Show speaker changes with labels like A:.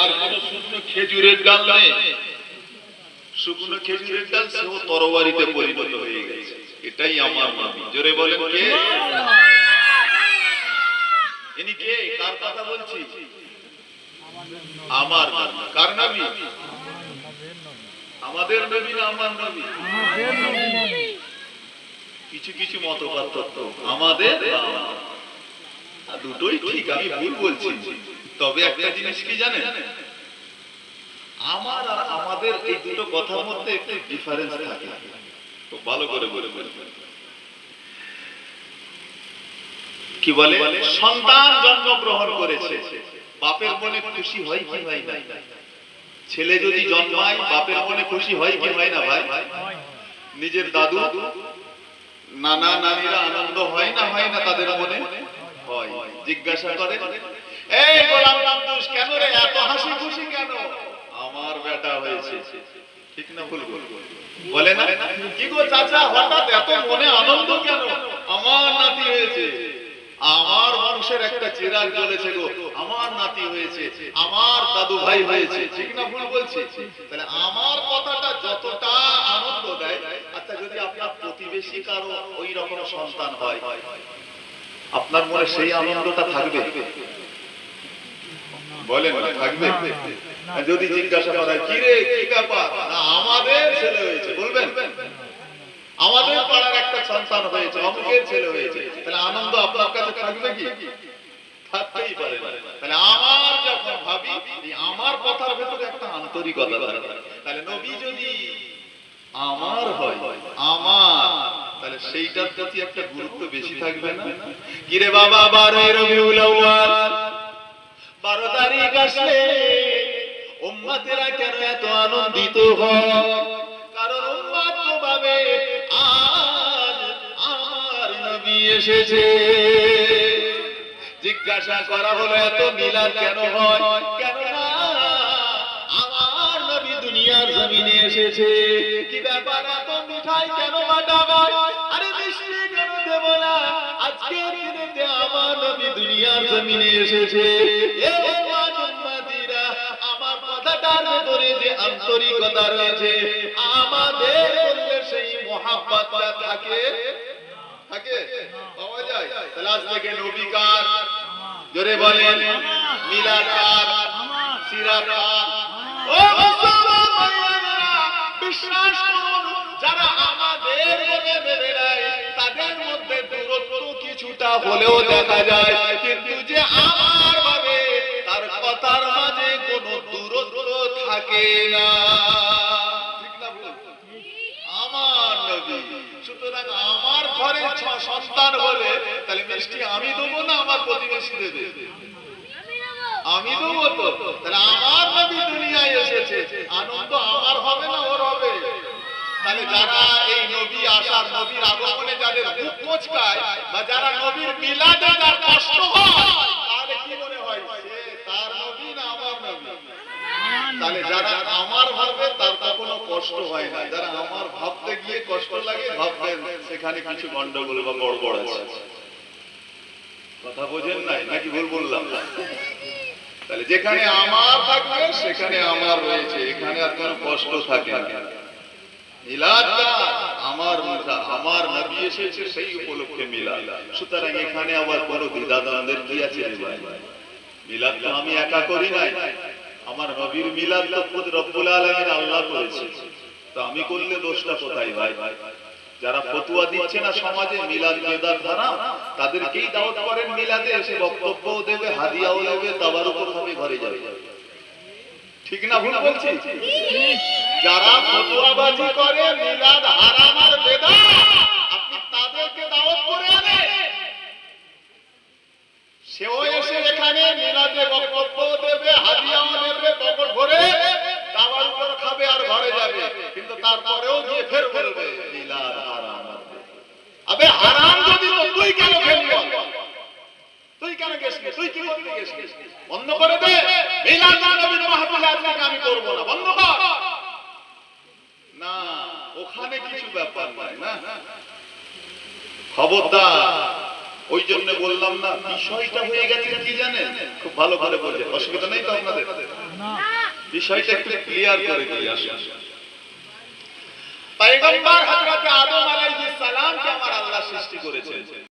A: আর কোনো শুকনো খেজুরের ডাল নেই, শুকনো খেজুরের ডাল সেও তরবারিতে পরিণত হয়ে গেছে। এটাই আমার নবী। জোরে বলেন কে? ইনি কে? কার কথা বলছি? আমার নবী। কার নবী? আমাদের নবী না আমার নবী? কিছু কিছু মত পার্থক্য আমাদের দুটোই ঠিক, আমি ভুল বলছি। তবে একটা জিনিস কি জানেন, আমার আর আমাদের এই দুটো কথার মধ্যে একটু ডিফারেন্স থাকে। তো ভালো করে বলে কি বলে, সন্তান জন্মগ্রহণ করেছে, বাপের মনে খুশি হয় কি হয় না? ছেলে যদি জন্মায় বাপের মনে খুশি হয় কি হয় না ভাই? নিজের দাদু নানা নানিরা আনন্দ হয় না হয় না? তাদের মনে হয়। জিজ্ঞাসা করে, এই গোলাম আব্দুস কেন রে এত হাসি খুশি কেন? আমার বেটা হয়েছে। ঠিক না ভুল? বলে না, কি গো চাচা হঠাৎ এত মনে আনন্দ কেন? আমার নাতি হয়েছে, আমার বংশের একটা চিরাগ জ্বলেছে গো, আমার নাতি হয়েছে, আমার দাদু ভাই হয়েছে। ঠিক না ভুল বলছি? তাহলে আমার কথাটা যতটা আনন্দ দেয়, আচ্ছা যদি আপনার প্রতিবেশী কারো ওই রকম সন্তান হয়, আপনার মনে সেই আনন্দটা থাকবে? বলেন না থাকবে? যদি জিজ্ঞাসা করা কি রে কি ব্যাপার, আমাদের ছেলে হয়েছে, বলবেন আমাদের পাড়ার একটা সন্তান হয়েছে, অমুকের ছেলে হয়েছে, তাহলে আনন্দ আপনার কাছে থাকবে কি? থাকতেই পারে না। তাহলে আমার যখন ভাবি, আমার কথার ভেতরে একটা আন্তরিকতা থাকে। তাহলে নবী যদি আমার হয়, আমার, তাহলে সেইটার প্রতি একটা গুরুত্ব বেশি থাকবে না? কিরে বাবা 12 রবিউল আউয়াল 12 তারিখ আসলে উম্মতেরা কেন এত আনন্দিত হয়? কারণ উম্মত তো ভাবে আজ আমার নবী এসেছে। জিজ্ঞাসা করা হলো এত মিলাদ কেন হয়? কেন না আমার নবী দুনিয়ার জমিনে এসেছে। কি ব্যাপার এত মিঠাই কেন বাটা হয়? আরে মিষ্টি কেন দেব না? আজকে দিনেতে আমার নবী দুনিয়ার জমিনে এসেছে। এ উম্মতিরা, আমার কথাটার ভিতরে যে আন্তরিকতা রয়েছে, আমাদের বললে সেই মহব্বতটা থাকে থাকে পাওয়া যায়। তাহলে আজ থেকে নবী কার? জোরে বলেন। মিলাদ কার? সিরাত কার? ও মুসলমান ভাইয়েরা, বিশ্বাস করুন, যারা আমাদের মনে মেনে নেয় তাদের মধ্যে দূরত্ব কিছুটা হলেও দেখা যায়, কিন্তু যে আমার ভাবে তার কথার মাঝে কোনো দূরত্ব থাকে না। ঠিক না ভুল? আমার নবী। সুতরাং আমার ঘরে সন্তান হলে তাহলে মিষ্টি আমি দেবো না আমার প্রতিবেশী দেবে? আমি দেবো তো। তাহলে আমার নবী দুনিয়ায় এসেছে, আনন্দ আমার হবে না ওর হবে? তাহলে যারা এই নবী আসার, নবীর আগমনে যাদের মুখ মোচকায়, বা যারা নবীর মিলাদে যার কষ্ট হয়, তাহলে কি মনে হয় সে তার নবী না আমার নবী? তাহলে যারা আমার ভাবে তার কোনো কষ্ট হয় না, যারা আমার ভাবতে গিয়ে কষ্ট লাগে, ভাববেন সেখানে কিছু গন্ডগোল বা গড়বড় আছে। কথা বোঝেন নাই নাকি ভুল বললাম? তাহলে যেখানে আমার থাকবে সেখানে আমার রয়েছে, এখানে আর কোনো কষ্ট থাকে না। মিলাদ আমার মুখা, আমার নবী এসেছে সেই উপলক্ষে মিলাদ। সুতরাং এখানে আবার কোনো দ্বিধাদ্বন্দ্বের কি আছে? মিলাদ তো আমি একা করি নাই, আমার নবীর মিলাদ তো খুদ রব্বুল আলামিন আল্লাহ করেছে। তো আমি করলে দোষটা কোথায় ভাই? যারা ফতোয়া দিচ্ছে না সমাজে মিলাদ বেদাত হারাম, তাদেরকেই দাওয়াত করেন মিলাদে, এসে বক্তব্যও দেবে, হাদিয়াও দেবে, তাবারুকও খাবে, ঘরে যাবে। ঠিক না ভুল বলছি? যারা ফতোয়াবাজি করে মিলাদ হারাম আর বেদাত, আপনি তাদেরকে দাওয়াত করে আনেন, সেও এসে এখানে মিলাদে বক্তব্য দেবে, হাদিয়াও নেবে, পকেট ভরে তাবারুক খাবে আর ঘরে যাবে, কিন্তু তারপরেও গিয়ে ফের বলবে মিলাদ হারাম। আবে হারাম যদি তো তুই কেন খেলবি? তুই কেন গেছিস? তুই কি করতে গেছিস? বন্ধ করে দে। মিলাদ নবীর মাহফিল আজকে আমি করব না, বন্ধ কর। না, ওখানে কিছু ব্যাপার নাই না, খবরদার। ওই জন্য বললাম না, বিষয়টা হয়ে গেছে কি জানেন? খুব ভালো করে বলছে, অসুবিধা নেই তো আপনাদের? বিষয়টা একটু ক্লিয়ার করে দিয়ে আসুন। পয়গম্বর